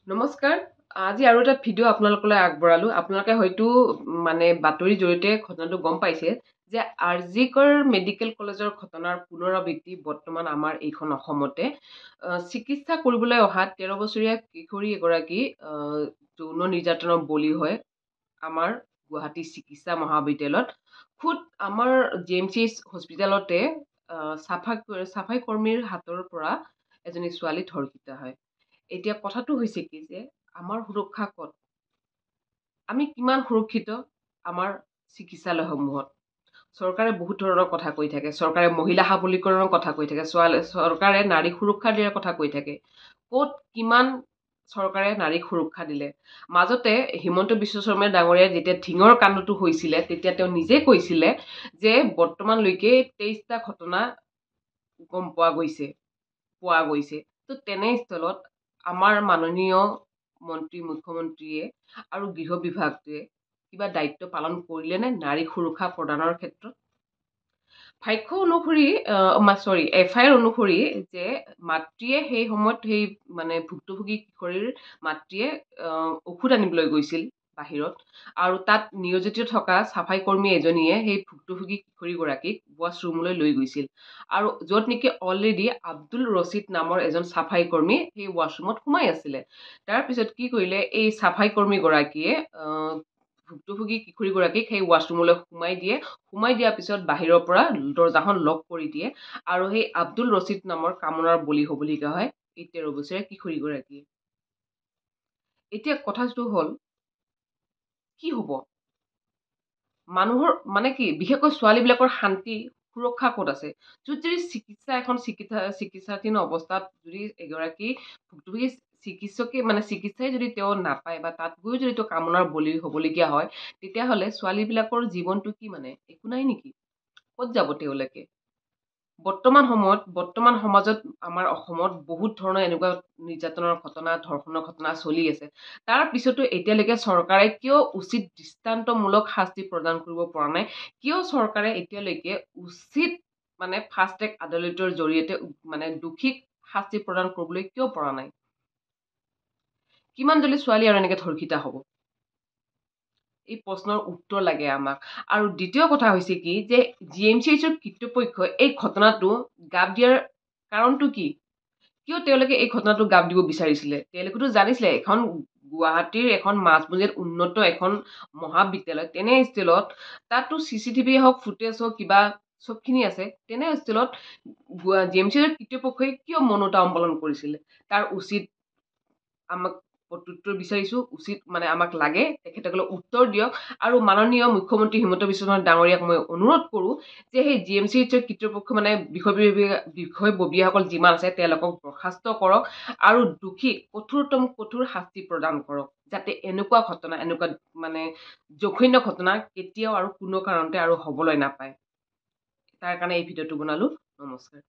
নমস্কাৰ। আজি আৰু এটা ভিডিঅ' আপোনালোকলৈ আগবঢ়ালোঁ। আপোনালোকে হয়তো বাতৰিৰ জৰিয়তে ঘটনাটো গম পাইছে যে আৰজিকৰ মেডিকেল কলেজৰ ঘটনাৰ পুনৰাবৃত্তি বৰ্তমান আমাৰ এইখন অসমতে। চিকিৎসা কৰিবলৈ অহা 13 বছৰীয়া কিশোৰী এগৰাকী যৌন নিৰ্যাতনৰ বলি হয় আমাৰ গুৱাহাটী চিকিৎসা মহাবিদ্যালয়ত। খুদ আমাৰ GMCH হস্পিটেলতে চাফাই কৰ্মীৰ হাতৰ পৰা এজনী ছোৱালী ধৰ্ষিত হয়। এতিয়া কথাটো হৈছে কি যে আমাৰ সুৰক্ষা ক'ত? আমি কিমান সুৰক্ষিত আমাৰ চিকিৎসালয়সমূহত? চৰকাৰে বহুত ধৰণৰ কথা কৈ থাকে। চৰকাৰে মহিলা সবলীকৰণৰ কথা কৈ থাকে। চৰকাৰে নাৰী সুৰক্ষা দিয়াৰ কথা কৈ থাকে। ক'ত কিমান চৰকাৰে নাৰীক সুৰক্ষা দিলে? মাজতে হিমন্ত বিশ্ব শৰ্মা ডাঙৰীয়াই যেতিয়া ধিঙৰ কাণ্ডটো হৈছিলে তেতিয়া তেওঁ নিজে কৈছিলে যে বৰ্তমানলৈকে 23টা ঘটনা গম পোৱা গৈছে। তো তেনেস্থলত আমাৰ মাননীয় মুখ্যমন্ত্ৰীয়ে আৰু গৃহ বিভাগটোৱে কিবা দায়িত্ব পালন কৰিলেনে নাৰী সুৰক্ষা প্ৰদানৰ ক্ষেত্ৰত? FIR অনুসৰি যে মাতৃয়ে সেই সময়ত সেই ভুক্তভোগী কিশোৰীৰ মাতৃয়ে ঔষধ আনিবলৈ গৈছিল বাহিৰত, আৰু তাত নিয়োজিত থকা চাফাই কৰ্মী এজনীয়ে সেই ভুক্তভোগী কিশোৰীগৰাকীক ৱাছৰুমলৈ লৈ গৈছিল, আৰু য'ত নেকি অলৰেডি আব্দুল ৰছিদ নামৰ এজন চাফাই কৰ্মী সেই ৱাছৰুমত সোমাই আছিলে। তাৰপিছত কি কৰিলে, এই চাফাই কৰ্মীগৰাকীয়ে ভুক্তভোগী কিশোৰীগৰাকীক সেই ৱাছৰুমলৈ সোমাই দিয়াৰ পিছত বাহিৰৰ পৰা দৰ্জাখন লক কৰি দিয়ে, আৰু সেই আব্দুল ৰছিদ নামৰ কামনাৰ বলি হ'বলগীয়া হয় এই 13 বছৰীয়া কিশোৰীগৰাকী। এতিয়া কথাটো হ'ল কি হ'ব? মানুহৰ কি বিশেষকৈ ছোৱালীবিলাকৰ শান্তি সুৰক্ষা ক'ত আছে? যদি চিকিৎসাধীন অৱস্থাত যদি এগৰাকী ভুক্তভোগী চিকিৎসাই যদি তেওঁ নাপায় বা তাত গৈও যদি তেওঁ কামনাৰ বলি হ'বলগীয়া হয়, তেতিয়াহ'লে ছোৱালীবিলাকৰ জীৱনটো কি একো নাই নেকি? ক'ত যাব তেওঁলোকে? বৰ্তমান সমাজত আমাৰ অসমত বহুত ধৰণৰ এনেকুৱা নিৰ্যাতনৰ ঘটনা, ধৰ্ষণৰ ঘটনা চলি আছে। তাৰ পিছতো এতিয়ালৈকে চৰকাৰে কিয় উচিত দৃষ্টান্তমূলক শাস্তি প্ৰদান কৰিব পৰা নাই? কিয় চৰকাৰে এতিয়ালৈকে উচিত ফাষ্ট ট্ৰেক আদালতৰ জৰিয়তে দোষীক শাস্তি প্ৰদান কৰিবলৈ কিয় পৰা নাই? কিমান জল্দি ছোৱালী আৰু এনেকে ধৰ্ষিত হ'ব? এই প্ৰশ্নৰ উত্তৰ লাগে আমাক। আৰু দ্বিতীয় কথা হৈছে কি যে GMCHৰ কৰ্তৃপক্ষই এই ঘটনাটো গাপ দিয়াৰ কাৰণটো কি? কিয় তেওঁলোকে এই ঘটনাটো গাপ দিব বিচাৰিছিলে? তেওঁলোকেতো জানিছিলে এখন গুৱাহাটীৰ এখন মাজমজিয়াত উন্নত এখন মহাবিদ্যালয়, তেনে স্থলত তাতো CCTV হওক, ফুটেজ হওক, কিবা চবখিনি আছে। তেনে স্থলত GMCHৰ কৰ্তৃপক্ষই কিয় মৌনতা অৱলম্বন কৰিছিলে? তাৰ উচিত আমাক প্ৰত্যুত্তৰ বিচাৰিছো। উচিত আমাক লাগে, তেখেতসকলে উত্তৰ দিয়ক। আৰু মাননীয় মুখ্যমন্ত্ৰী হিমন্ত বিশ্ব শৰ্মা ডাঙৰীয়াক মই অনুৰোধ কৰো যে সেই GMCHৰ কৰ্তৃপক্ষ বিষয়ববীয়াসকল যিমান আছে তেওঁলোকক বৰ্খাস্ত কৰক আৰু দোষীক কঠোৰ শাস্তি প্ৰদান কৰক, যাতে এনেকুৱা ঘটনা, এনেকুৱা জঘন্য ঘটনা কেতিয়াও আৰু কোনো কাৰণতে আৰু হ'বলৈ নাপায়। তাৰ কাৰণে এই ভিডিঅ'টো বনালো। নমস্কাৰ।